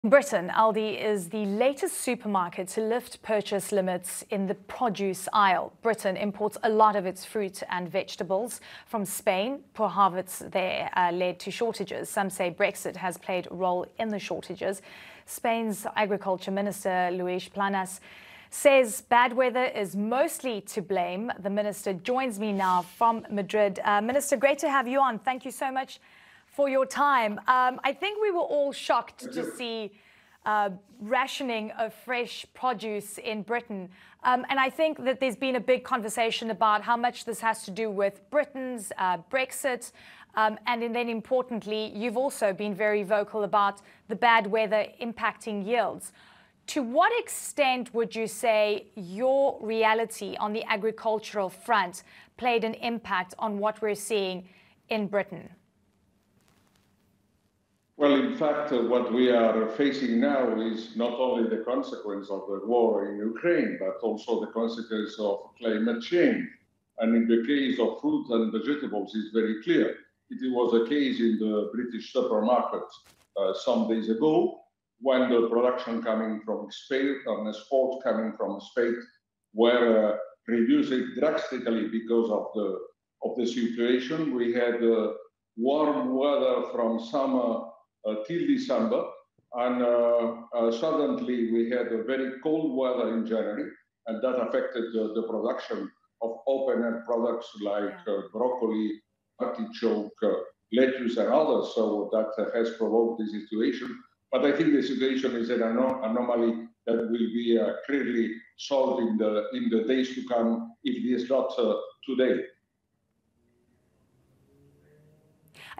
Britain, Aldi is the latest supermarket to lift purchase limits in the produce aisle. Britain imports a lot of its fruit and vegetables from Spain. Poor harvests there led to shortages. Some say Brexit has played a role in the shortages. Spain's Agriculture Minister, Luis Planas, says bad weather is mostly to blame. The minister joins me now from Madrid. Minister, great to have you on. Thank you so much for your time. I think we were all shocked to see rationing of fresh produce in Britain. And I think that there's been a big conversation about how much this has to do with Britain's Brexit. And then importantly, you've also been very vocal about the bad weather impacting yields. To what extent would you say your reality on the agricultural front played an impact on what we're seeing in Britain? Well, in fact, what we are facing now is not only the consequence of the war in Ukraine, but also the consequence of climate change. And in the case of fruit and vegetables, it's very clear. It was a case in the British supermarkets some days ago, when the production coming from Spain and exports coming from Spain were reducing drastically because of the situation. We had warm weather from summer till December, and suddenly we had a very cold weather in January, and that affected the production of open-air products like broccoli, artichoke, lettuce, and others. So that has provoked the situation. But I think the situation is an anomaly that will be clearly solved in the days to come, if it is not today.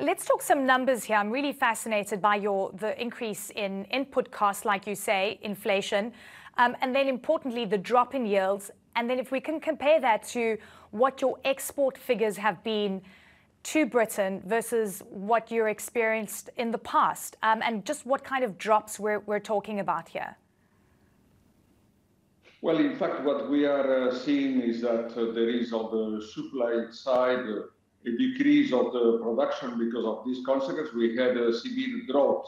Let's talk some numbers here. I'm really fascinated by the increase in input costs, like you say, inflation, and then importantly, the drop in yields. And then if we can compare that to what your export figures have been to Britain versus what you experienced in the past, and just what kind of drops we're talking about here. Well, in fact, what we are seeing is that there is on the supply side a decrease of the production because of this consequence. We had a severe drought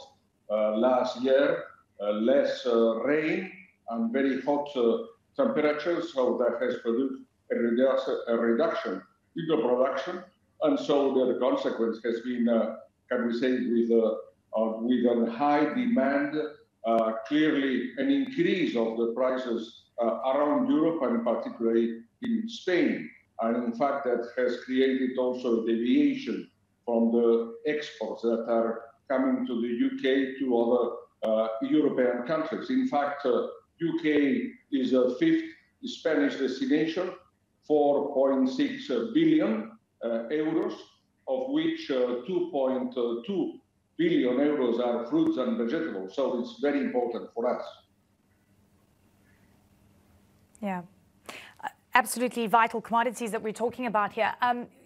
last year, less rain and very hot temperatures, so that has produced a reduction in the production. And so the consequence has been, can we say, with a high demand, clearly an increase of the prices around Europe and particularly in Spain. And in fact, that has created also a deviation from the exports that are coming to the UK to other European countries. In fact, UK is a fifth Spanish destination, 4.6 billion euros, of which 2.2 billion euros are fruits and vegetables. So it's very important for us. Yeah. Absolutely vital commodities that we're talking about here.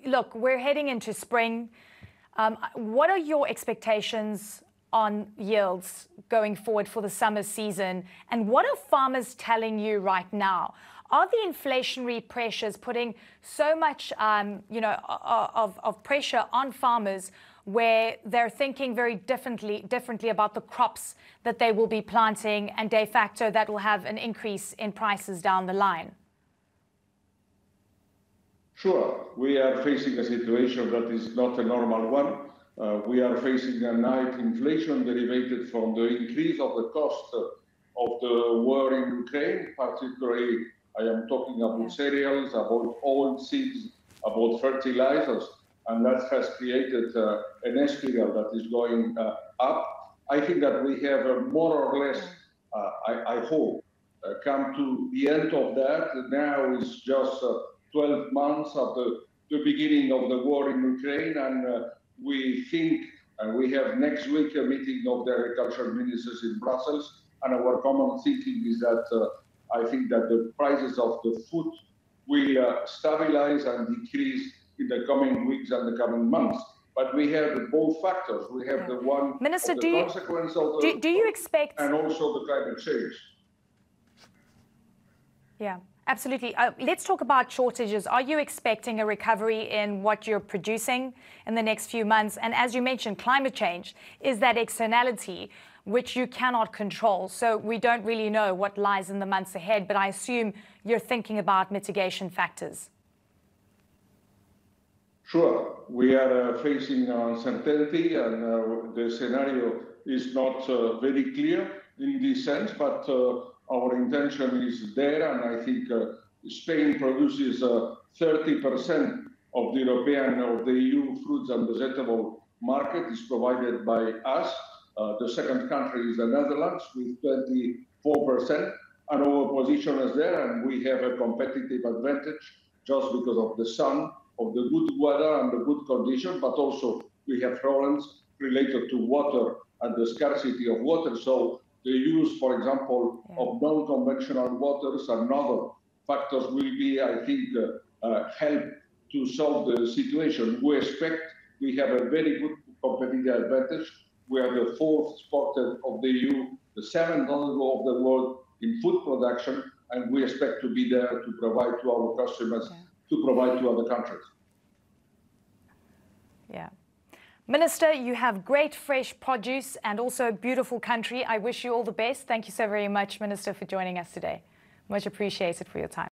Look, we're heading into spring. What are your expectations on yields going forward for the summer season? And what are farmers telling you right now? Are the inflationary pressures putting so much, of pressure on farmers where they're thinking very differently about the crops that they will be planting, and de facto that will have an increase in prices down the line? Sure, we are facing a situation that is not a normal one. We are facing a high inflation derived from the increase of the cost of the war in Ukraine. Particularly, I am talking about cereals, about oil seeds, about fertilizers, and that has created an spiral that is going up. I think that we have more or less, I hope, come to the end of that. Now is just 12 months of the beginning of the war in Ukraine, and we think, and we have next week a meeting of the agriculture ministers in Brussels, and our common thinking is that I think that the prices of the food will stabilize and decrease in the coming weeks and the coming months. But we have both factors. We have the one, Minister, of the consequence of the do you expect, and also the climate change. Yeah. Absolutely. Let's talk about shortages. Are you expecting a recovery in what you're producing in the next few months? And as you mentioned, climate change is that externality which you cannot control. So we don't really know what lies in the months ahead, but I assume you're thinking about mitigation factors. Sure. We are facing uncertainty, and the scenario is not very clear in this sense, but our intention is there, and I think Spain produces 30% of the European, of the EU fruits and vegetable market is provided by us. The second country is the Netherlands with 24%, and our position is there, and we have a competitive advantage just because of the sun, of the good weather and the good condition, but also we have problems related to water and the scarcity of water. So the use, for example, of non-conventional waters and other factors will be, I think, help to solve the situation. We expect we have a very good competitive advantage. We are the fourth exporter of the EU, the seventh of the world in food production, and we expect to be there to provide to our customers, to provide to other countries. Yeah. Minister, you have great fresh produce and also a beautiful country. I wish you all the best. Thank you so very much, Minister, for joining us today. Much appreciated for your time.